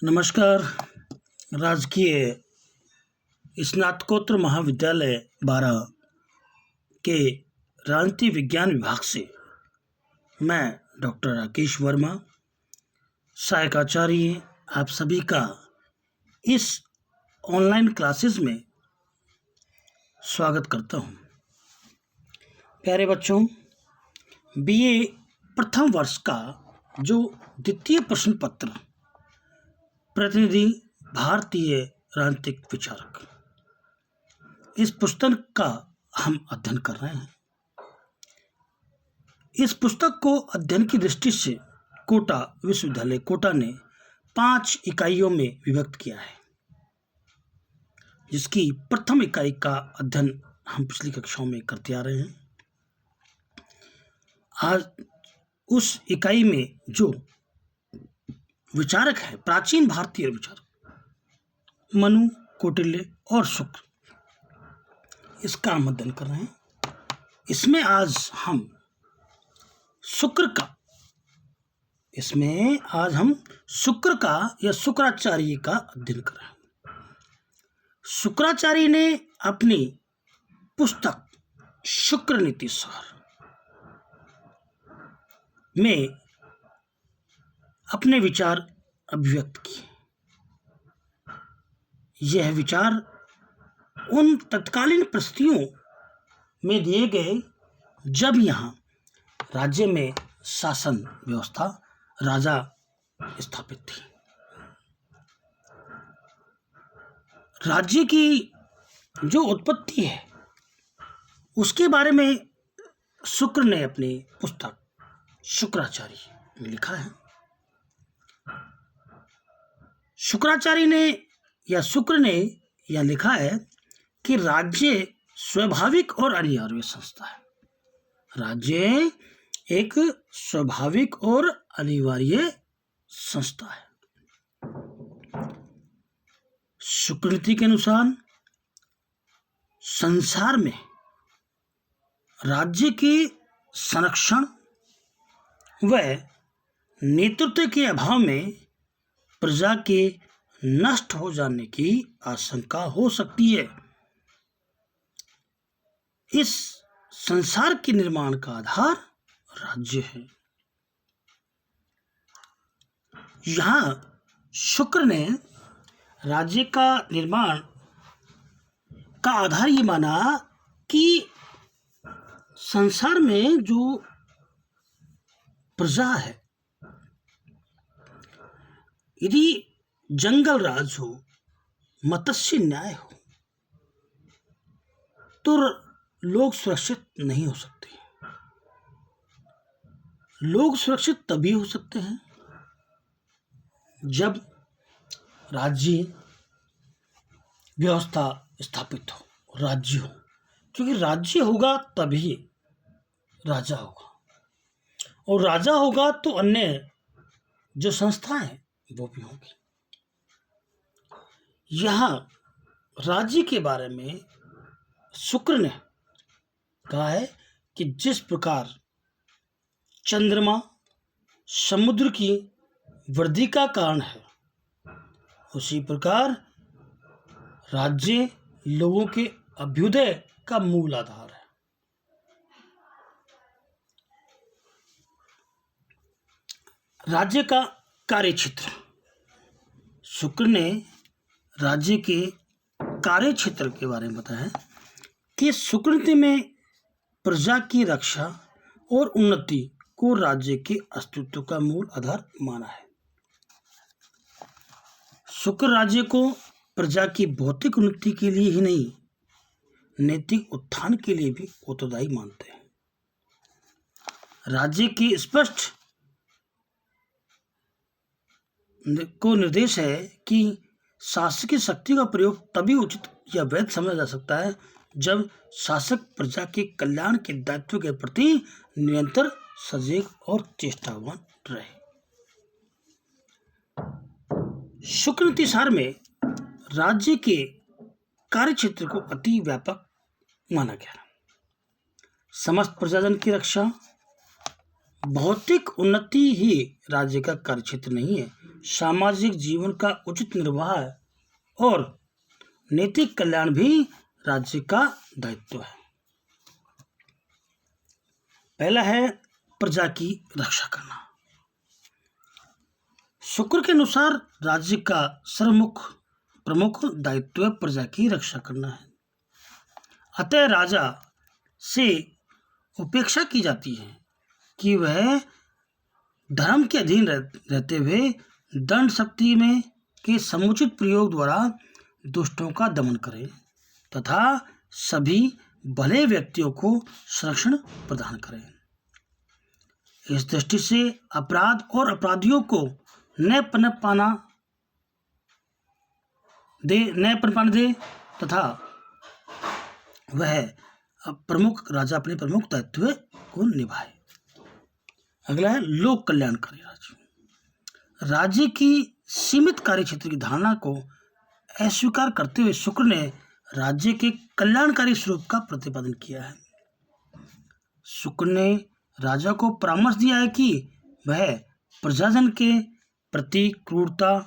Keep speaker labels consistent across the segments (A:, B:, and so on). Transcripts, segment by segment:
A: नमस्कार। राजकीय स्नातकोत्तर महाविद्यालय 12 के राजनीति विज्ञान विभाग से मैं डॉक्टर राकेश वर्मा, सहायक आचार्य, आप सभी का इस ऑनलाइन क्लासेस में स्वागत करता हूं। प्यारे बच्चों, बीए प्रथम वर्ष का जो द्वितीय प्रश्न पत्र प्रतिनिधि भारतीय राजनीतिक विचारक, इस पुस्तक का हम अध्ययन कर रहे हैं। इस पुस्तक को अध्ययन की दृष्टि से कोटा विश्वविद्यालय कोटा ने 5 इकाइयों में विभक्त किया है, जिसकी प्रथम इकाई का अध्ययन हम पिछली कक्षाओं में करते आ रहे हैं। आज उस इकाई में जो विचारक है, प्राचीन भारतीय विचारक मनु, कौटिल्य और शुक्र, इसका हम अध्ययन कर रहे हैं। इसमें आज हम शुक्र का या शुक्राचार्य का अध्ययन कर रहे हैं। शुक्राचार्य ने अपनी पुस्तक शुक्र नीति सार में अपने विचार अभिव्यक्त किए। यह विचार उन तत्कालीन परिस्थितियों में दिए गए जब यहाँ राज्य में शासन व्यवस्था, राजा स्थापित थी। राज्य की जो उत्पत्ति है उसके बारे में शुक्र ने अपनी पुस्तक शुक्राचार्य में लिखा है। शुक्राचार्य ने या शुक्र ने यह लिखा है कि राज्य स्वाभाविक और अनिवार्य संस्था है। राज्य एक स्वाभाविक और अनिवार्य संस्था है। शुक्र नीति के अनुसार संसार में राज्य के संरक्षण व नेतृत्व के अभाव में प्रजा के नष्ट हो जाने की आशंका हो सकती है। इस संसार के निर्माण का आधार राज्य है। यहाँ शुक्र ने राज्य का निर्माण का आधार ये माना कि संसार में जो प्रजा है, यदि जंगल राज हो, मत्स्य न्याय हो, तो लोग सुरक्षित नहीं हो सकते। लोग सुरक्षित तभी हो सकते हैं जब राज्य व्यवस्था स्थापित हो, राज्य हो, क्योंकि राज्य होगा तभी राजा होगा, और राजा होगा तो अन्य जो संस्थाएं हैं वो भी होंगी। यहाँ राज्य के बारे में शुक्र ने कहा है कि जिस प्रकार चंद्रमा समुद्र की वृद्धि का कारण है, उसी प्रकार राज्य लोगों के अभ्युदय का मूल आधार है। राज्य का कार्यक्षेत्र, शुक्र ने राज्य के कार्यक्षेत्र के बारे में बताया कि शुक्र नीति में प्रजा की रक्षा और उन्नति को राज्य के अस्तित्व का मूल आधार माना है। शुक्र राज्य को प्रजा की भौतिक उन्नति के लिए ही नहीं, नैतिक उत्थान के लिए भी उत्तरदायी मानते हैं। राज्य की स्पष्ट को निर्देश है कि शासकीय शक्ति का प्रयोग तभी उचित या वैध समझा जा सकता है जब शासक प्रजा के कल्याण के दायित्व के प्रति निरंतर सजग और चेष्टावान रहे। शुक्र नीति सार में राज्य के कार्यक्षेत्र को अति व्यापक माना गया। समस्त प्रजाजन की रक्षा, भौतिक उन्नति ही राज्य का कार्यक्षेत्र नहीं है, सामाजिक जीवन का उचित निर्वाह और नैतिक कल्याण भी राज्य का दायित्व है। पहला है प्रजा की रक्षा करना। शुक्र के अनुसार राज्य का प्रमुख दायित्व प्रजा की रक्षा करना है। अतः राजा से उपेक्षा की जाती है कि वह धर्म के अधीन रहते हुए दंड शक्ति में के समुचित प्रयोग द्वारा दुष्टों का दमन करे तथा सभी भले व्यक्तियों को संरक्षण प्रदान करे। इस दृष्टि से अपराध और अपराधियों को न पनपाने दे तथा वह राजा अपने प्रमुख दायित्व को निभाए। अगला है लोक कल्याणकारी राज्य। राज्य की सीमित कार्य क्षेत्र की धारणा को अस्वीकार करते हुए शुक्र ने राज्य के कल्याणकारी स्वरूप का प्रतिपादन किया है। शुक्र ने राजा को परामर्श दिया है कि वह प्रजाजन के प्रति क्रूरता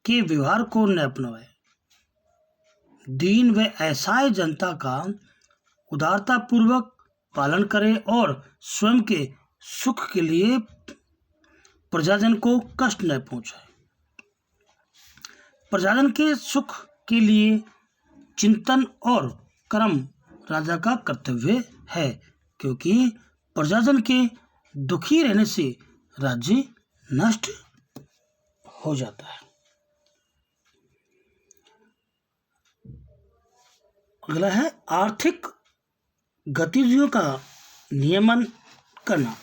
A: के व्यवहार को न अपनाए, दीन व असहाय जनता का उदारतापूर्वक पालन करे और स्वयं के सुख के लिए प्रजाजन को कष्ट न पहुंचाए। प्रजाजन के सुख के लिए चिंतन और कर्म राजा का कर्तव्य है, क्योंकि प्रजाजन के दुखी रहने से राज्य नष्ट हो जाता है। अगला है आर्थिक गतिविधियों का नियमन करना।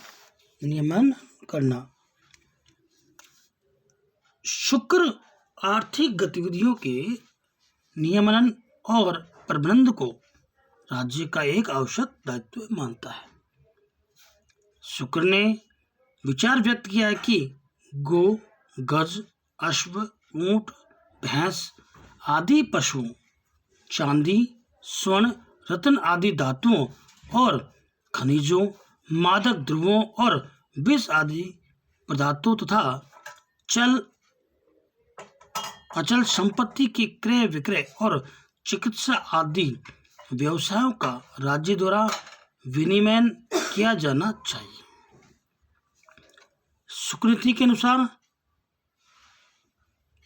A: शुक्र आर्थिक गतिविधियों के नियमन और प्रबंधन को राज्य का एक आवश्यक दायित्व मानता है। शुक्र ने विचार व्यक्त किया है कि गो, गज, अश्व, ऊंट, भैंस आदि पशुओं, चांदी, स्वर्ण, रत्न आदि धातुओं और खनिजों, मादक द्रव्यों और विष आदि पदार्थों तथा अचल संपत्ति के क्रय विक्रय और चिकित्सा आदि व्यवसायों का राज्य द्वारा विनियमन किया जाना चाहिए। शुक्र नीति के अनुसार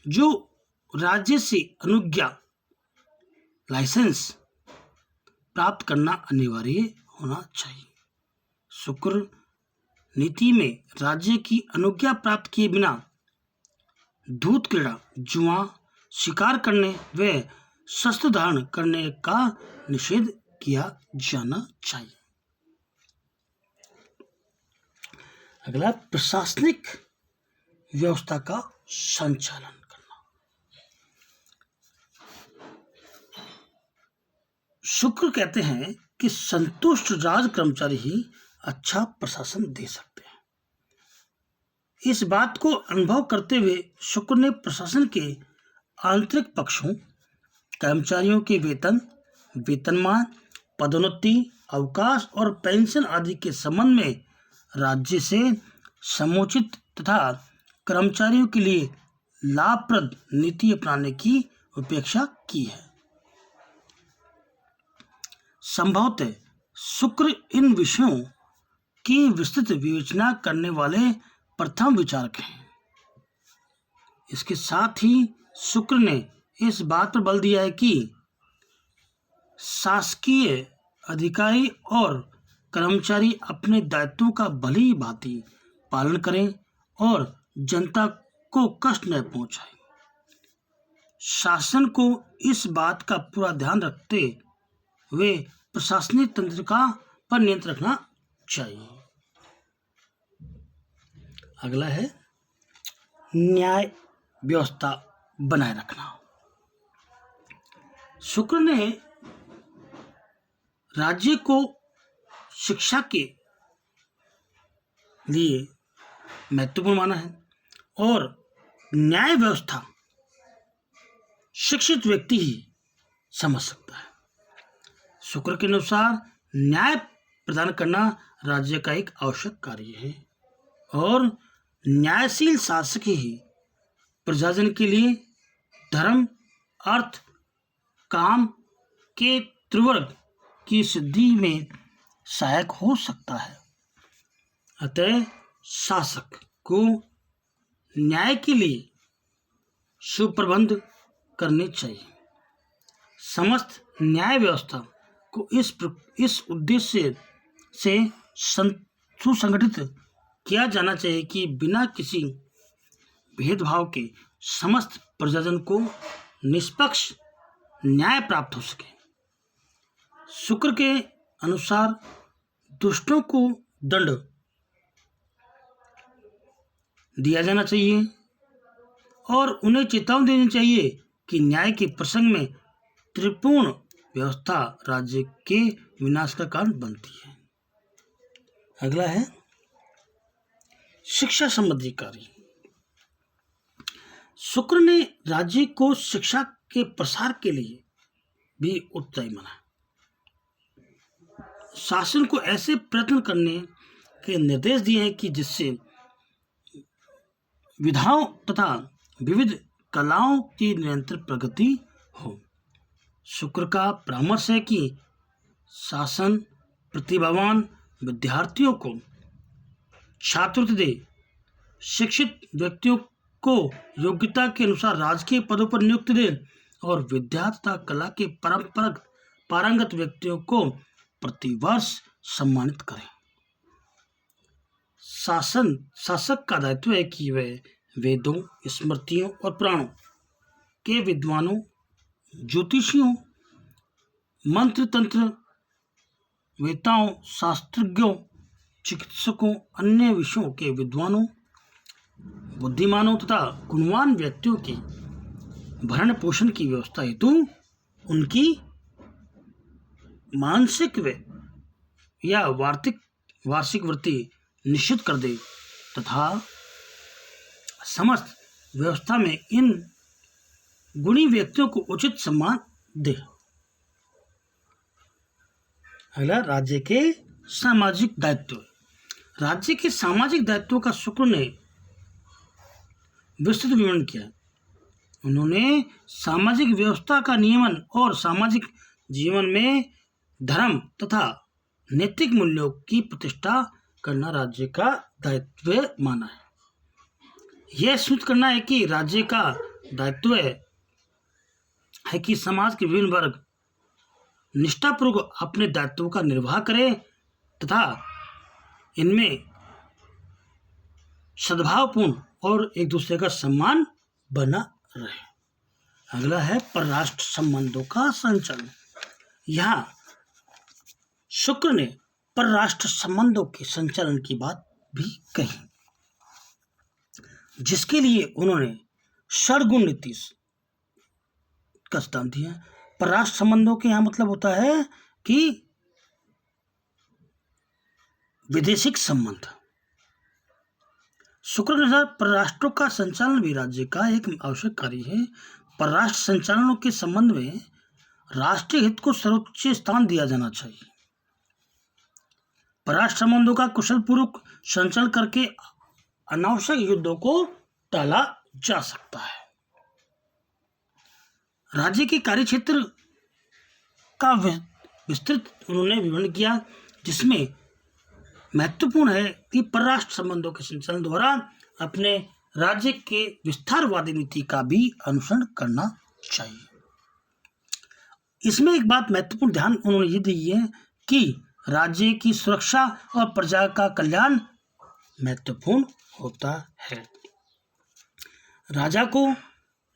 A: जो राज्य से अनुज्ञा लाइसेंस प्राप्त करना अनिवार्य होना चाहिए। शुक्र नीति में राज्य की अनुज्ञा प्राप्त किए बिना धूत क्रीड़ा, जुआ, शिकार करने व शस्त्र धारण करने का निषेध किया जाना चाहिए। अगला प्रशासनिक व्यवस्था का संचालन करना। शुक्र कहते हैं कि संतुष्ट राज कर्मचारी ही अच्छा प्रशासन दे सकते हैं। इस बात को अनुभव करते हुए शुक्र ने प्रशासन के आंतरिक पक्षों, कर्मचारियों के वेतनमान, पदोन्नति, अवकाश और पेंशन आदि के संबंध में राज्य से समुचित तथा कर्मचारियों के लिए लाभप्रद नीति अपनाने की अपेक्षा की है। संभवतः शुक्र इन विषयों की विस्तृत विवेचना करने वाले प्रथम विचारक हैं। इसके साथ ही शुक्र ने इस बात पर बल दिया है कि शासकीय अधिकारी और कर्मचारी अपने दायित्वों का भली भांति पालन करें और जनता को कष्ट न पहुंचाएं। शासन को इस बात का पूरा ध्यान रखते हुए प्रशासनिक तंत्र पर नियंत्रण रखना चाहिए। अगला है न्याय व्यवस्था बनाए रखना। शुक्र ने राज्य को शिक्षा के लिए महत्वपूर्ण माना है और न्याय व्यवस्था शिक्षित व्यक्ति ही समझ सकता है। शुक्र के अनुसार न्याय प्रदान करना राज्य का एक आवश्यक कार्य है और न्यायशील शासक ही प्रजाजन के लिए धर्म, अर्थ, काम के त्रिवर्ग की सिद्धि में सहायक हो सकता है। अतः शासक को न्याय के लिए सुप्रबंध करने चाहिए। समस्त न्याय व्यवस्था को इस उद्देश्य से सुसंगठित किया जाना चाहिए कि बिना किसी भेदभाव के समस्त प्रजाजन को निष्पक्ष न्याय प्राप्त हो सके। शुक्र के अनुसार दुष्टों को दंड दिया जाना चाहिए और उन्हें चेतावनी देनी चाहिए कि न्याय के प्रसंग में त्रिपूर्ण व्यवस्था राज्य के विनाश का कारण बनती है। अगला है शिक्षा संबंधी कार्य। शुक्र ने राज्य को शिक्षा के प्रसार के लिए भी उत्साही माना। शासन को ऐसे प्रयत्न करने के निर्देश दिए हैं कि जिससे विधाओं तथा विविध कलाओं की निरंतर प्रगति हो। शुक्र का परामर्श है कि शासन प्रतिभावान विद्यार्थियों को छात्रवृत्ति दे, शिक्षित व्यक्तियों को योग्यता के अनुसार राजकीय पदों पर नियुक्ति दे और विद्या तथा कला के परंपरागत पारंगत व्यक्तियों को प्रतिवर्ष सम्मानित करें। शासक का दायित्व है कि वह वेदों, स्मृतियों और पुराणों के विद्वानों, ज्योतिषियों, मंत्र तंत्र वेताओं, शास्त्रज्ञों, चिकित्सकों, अन्य विषयों के विद्वानों, बुद्धिमानों तथा गुणवान व्यक्तियों की भरण पोषण की व्यवस्था हेतु उनकी मानसिक या वार्षिक वृत्ति निश्चित कर दे तथा समस्त व्यवस्था में इन गुणी व्यक्तियों को उचित सम्मान दे। अगला राज्य के सामाजिक दायित्व। राज्य के सामाजिक दायित्वों का शुक्र ने विस्तृत विवरण किया। उन्होंने सामाजिक व्यवस्था का नियमन और सामाजिक जीवन में धर्म तथा नैतिक मूल्यों की प्रतिष्ठा करना राज्य का दायित्व माना है। यह सुनिश्चित करना है कि राज्य का दायित्व है कि समाज के विभिन्न वर्ग निष्ठापूर्वक अपने दायित्वों का निर्वाह करें तथा इनमें सद्भावपूर्ण और एक दूसरे का सम्मान बना रहे। अगला है परराष्ट्र संबंधों का संचालन। यहाँ शुक्र ने परराष्ट्र संबंधों के संचालन की बात भी कही, जिसके लिए उन्होंने षडगुण नीति का सिद्धांत दिया। परराष्ट्र संबंधों के यहाँ मतलब होता है कि विदेशिक संबंध। शुक्र के अनुसार परराष्ट्रों का संचालन भी राज्य का एक आवश्यक कार्य है। परराष्ट्र संचालनों के संबंध में राष्ट्रीय हित को सर्वोच्च स्थान दिया जाना चाहिए। परराष्ट्र संबंधों का कुशलपूर्वक संचालन करके अनावश्यक युद्धों को टाला जा सकता है। राज्य के कार्यक्षेत्र का विस्तृत उन्होंने विवरण किया, जिसमें महत्वपूर्ण है कि परराष्ट्र संबंधों के संचालन द्वारा अपने राज्य के विस्तारवादी नीति का भी अनुसरण करना चाहिए। इसमें एक बात महत्वपूर्ण ध्यान उन्होंने ये दी है कि राज्य की सुरक्षा और प्रजा का कल्याण महत्वपूर्ण होता है। राजा को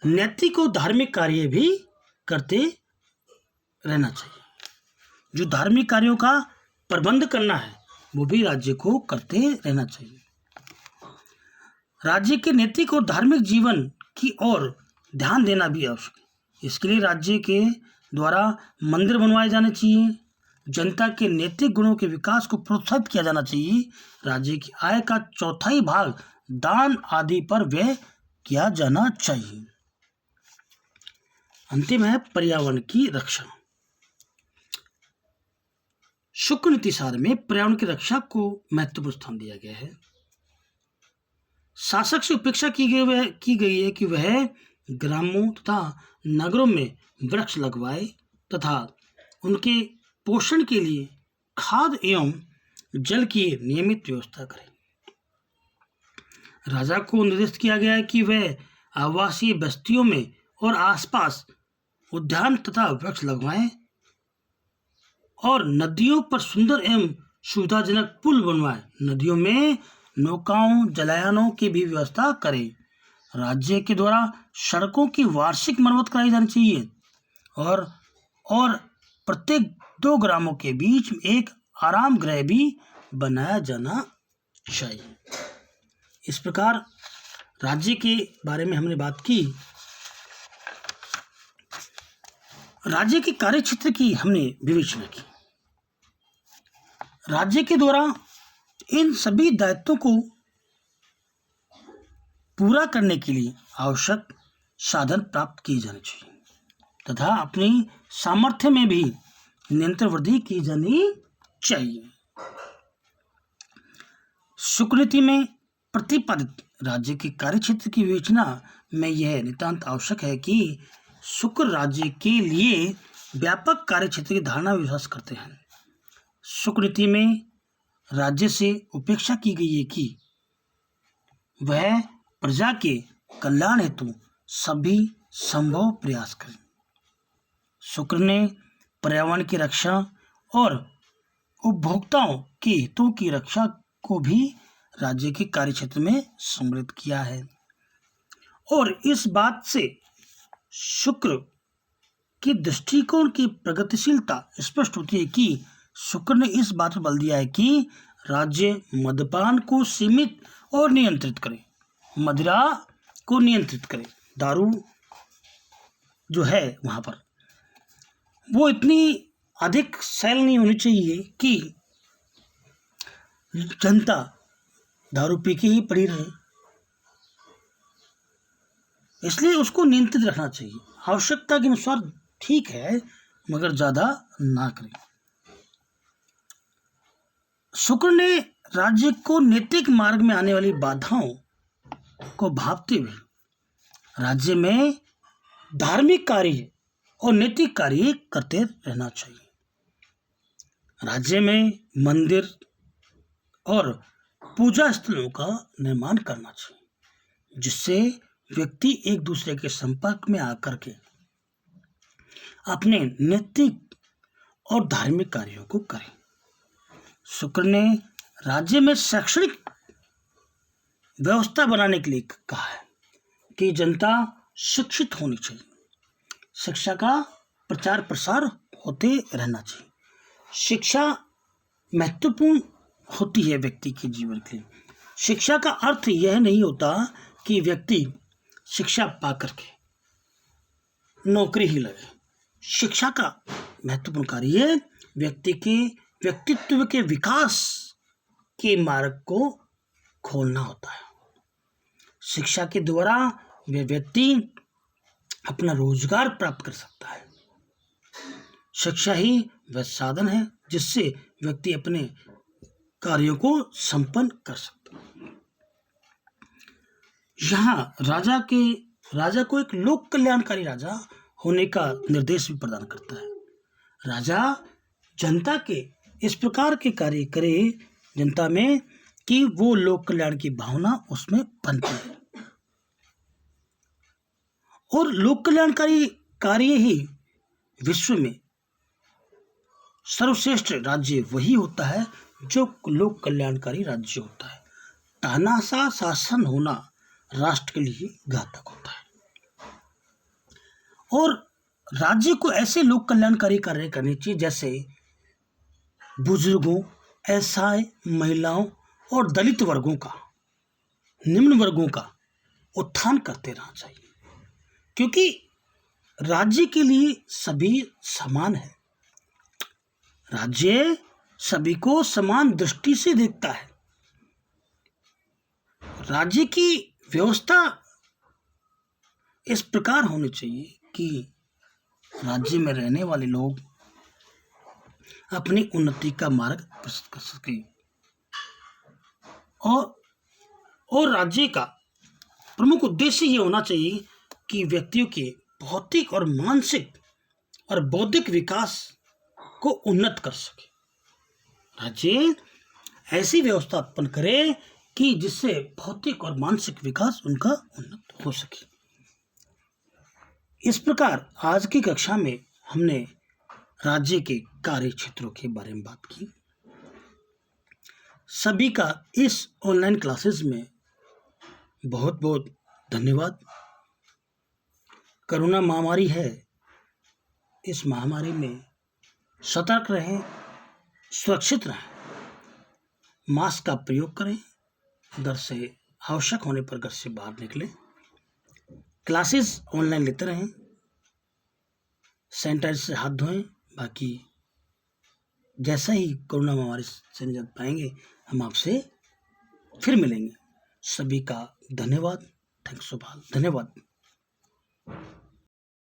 A: नैतिक और धार्मिक कार्य भी करते रहना चाहिए। जो धार्मिक कार्यों का प्रबंध करना है वो भी राज्य को करते रहना चाहिए। राज्य के नैतिक और धार्मिक जीवन की ओर ध्यान देना भी आवश्यक है। इसके लिए राज्य के द्वारा मंदिर बनवाए जाने चाहिए। जनता के नैतिक गुणों के विकास को प्रोत्साहित किया जाना चाहिए। राज्य की आय का चौथाई भाग दान आदि पर व्यय किया जाना चाहिए। अंतिम है पर्यावरण की रक्षा। शुक्र नीति सार में पर्यावरण की रक्षा को महत्वपूर्ण स्थान दिया गया है। शासक से उपेक्षा की गई है कि वह ग्रामों तथा नगरों में वृक्ष लगवाए तथा उनके पोषण के लिए खाद एवं जल की नियमित व्यवस्था करे। राजा को निर्देशित किया गया है कि वह आवासीय बस्तियों में और आसपास उद्यान तथा वृक्ष लगवाएं और नदियों पर सुंदर एवं सुविधाजनक पुल बनवाएं। नदियों में नौकाओं जलयानों की भी व्यवस्था करें। राज्य के द्वारा सड़कों की वार्षिक मरम्मत कराई जानी चाहिए और प्रत्येक 2 ग्रामों के बीच एक आराम गृह भी बनाया जाना चाहिए। इस प्रकार राज्य के बारे में हमने बात की। राज्य के कार्य क्षेत्र की हमने विवेचना की। राज्य के द्वारा इन सभी दायित्वों को पूरा करने के लिए आवश्यक साधन प्राप्त किए जाने चाहिए तथा अपनी सामर्थ्य में भी निरंतर वृद्धि की जानी चाहिए। शुक्र नीति में प्रतिपादित राज्य के कार्यक्षेत्र की विवेचना में यह नितांत आवश्यक है कि शुक्र राज्य के लिए व्यापक कार्यक्षेत्र की धारणा विश्वास करते हैं। शुक्र नीति में राज्य से उपेक्षा की गई है कि वह प्रजा के कल्याण हेतु सभी संभव प्रयास करें। शुक्र ने पर्यावरण की रक्षा और उपभोक्ताओं के हितों की रक्षा को भी राज्य के कार्यक्षेत्र में सम्मिलित किया है और इस बात से शुक्र की दृष्टिकोण की प्रगतिशीलता स्पष्ट होती है कि शुक्र ने इस बात पर बल दिया है कि राज्य मद्यपान को सीमित और नियंत्रित करे, मदिरा को नियंत्रित करे। दारू जो है वहाँ पर वो इतनी अधिक सेल नहीं होनी चाहिए कि जनता दारू पी के ही पड़ी रहे, इसलिए उसको नियंत्रित रखना चाहिए। आवश्यकता के अनुसार ठीक है मगर ज़्यादा ना करें। शुक्र ने राज्य को नैतिक मार्ग में आने वाली बाधाओं को भांपते हुए राज्य में धार्मिक कार्य और नैतिक कार्य करते रहना चाहिए। राज्य में मंदिर और पूजा स्थलों का निर्माण करना चाहिए जिससे व्यक्ति एक दूसरे के संपर्क में आकर के अपने नैतिक और धार्मिक कार्यों को करें। शुक्र ने राज्य में शैक्षणिक व्यवस्था बनाने के लिए कहा है कि जनता शिक्षित होनी चाहिए, शिक्षा का प्रचार प्रसार होते रहना चाहिए। शिक्षा महत्वपूर्ण होती है व्यक्ति के जीवन के लिए। शिक्षा का अर्थ यह नहीं होता कि व्यक्ति शिक्षा पाकर के नौकरी ही लगे। शिक्षा का महत्वपूर्ण कार्य व्यक्ति के व्यक्तित्व के विकास के मार्ग को खोलना होता है। शिक्षा के द्वारा वह व्यक्ति अपना रोजगार प्राप्त कर सकता है। शिक्षा ही वह साधन है जिससे व्यक्ति अपने कार्यों को संपन्न कर सकता है। यहाँ राजा को एक लोक कल्याणकारी राजा होने का निर्देश भी प्रदान करता है। राजा जनता के इस प्रकार के कार्य करे जनता में कि वो लोक कल्याण की भावना उसमें बनती है और लोक कल्याणकारी कार्य ही विश्व में सर्वश्रेष्ठ राज्य वही होता है जो लोक कल्याणकारी राज्य होता है। तानाशाह शासन होना राष्ट्र के लिए घातक होता है और राज्य को ऐसे लोक कल्याणकारी कार्य करने चाहिए जैसे बुजुर्गों, असहाय महिलाओं और दलित वर्गों का, निम्न वर्गों का उत्थान करते रहना चाहिए क्योंकि राज्य के लिए सभी समान है। राज्य सभी को समान दृष्टि से देखता है। राज्य की व्यवस्था इस प्रकार होनी चाहिए कि राज्य में रहने वाले लोग अपनी उन्नति का मार्ग प्रशस्त कर सकें और और राज्य का प्रमुख उद्देश्य ये होना चाहिए कि व्यक्तियों के भौतिक और मानसिक और बौद्धिक विकास को उन्नत कर सके। राज्य ऐसी व्यवस्था उत्पन्न करे कि जिससे भौतिक और मानसिक विकास उनका उन्नत हो सके। इस प्रकार आज की कक्षा में हमने राज्य के कार्य क्षेत्रों के बारे में बात की। सभी का इस ऑनलाइन क्लासेस में बहुत बहुत धन्यवाद। कोरोना महामारी है, इस महामारी में सतर्क रहें, सुरक्षित रहें, मास्क का प्रयोग करें, घर से आवश्यक होने पर घर से बाहर निकलें, क्लासेस ऑनलाइन लेते रहें, सैनिटाइजर से हाथ धोएं। बाकी जैसा ही कोरोना महामारी से निजात पाएंगे हम आपसे फिर मिलेंगे। सभी का धन्यवाद। थैंक्स ऑल, धन्यवाद।